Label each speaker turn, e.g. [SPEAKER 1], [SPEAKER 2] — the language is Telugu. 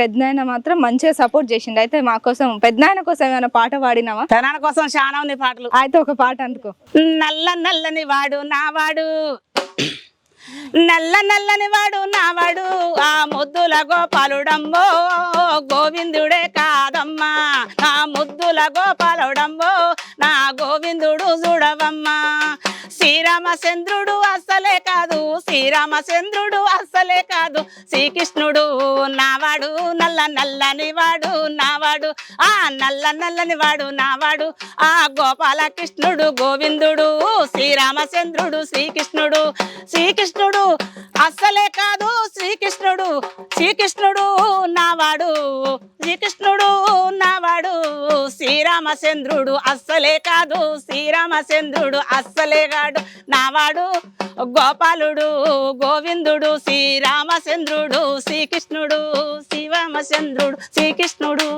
[SPEAKER 1] పెద్దనాయన మాత్రం మంచిగా సపోర్ట్ చేసిండు. అయితే మా కోసం పెద్దనాయన కోసం ఏమైనా పాట పాడినావా?
[SPEAKER 2] తెనాల కోసం చాలా ఉంది పాటలు.
[SPEAKER 1] అయితే ఒక పాట అందుకో.
[SPEAKER 2] నల్ల నల్లని వాడు నావాడు, నల్ల నల్లని వాడు నావాడు, ఆ ముద్దుల గోపాలుడమ్మో గోవిందుడే కాదమ్మా, నా ముద్దుల గోపాలుడమ్మో నా గోవిందుడు చూడవమ్మా. శ్రీరామచంద్రుడు అస్సలే కాదు, శ్రీరామచంద్రుడు అస్సలే కాదు, శ్రీకృష్ణుడు నావాడు, నల్ల నల్లని వాడు నావాడు, ఆ నల్ల నల్లని వాడు నావాడు, ఆ గోపాలకృష్ణుడు గోవిందుడు, శ్రీరామచంద్రుడు శ్రీకృష్ణుడు, శ్రీకృష్ణుడు అస్సలే కాదు, శ్రీకృష్ణుడు, శ్రీకృష్ణుడు నావాడు, శ్రీకృష్ణుడు నావాడు, శ్రీరామచంద్రుడు అస్సలే కాదు, శ్రీరామచంద్రుడు అస్సలే కాడు నావాడు, గోపాలుడు గోవిందుడు, శ్రీరామచంద్రుడు శ్రీకృష్ణుడు, శ్రీరామచంద్రుడు శ్రీకృష్ణుడు.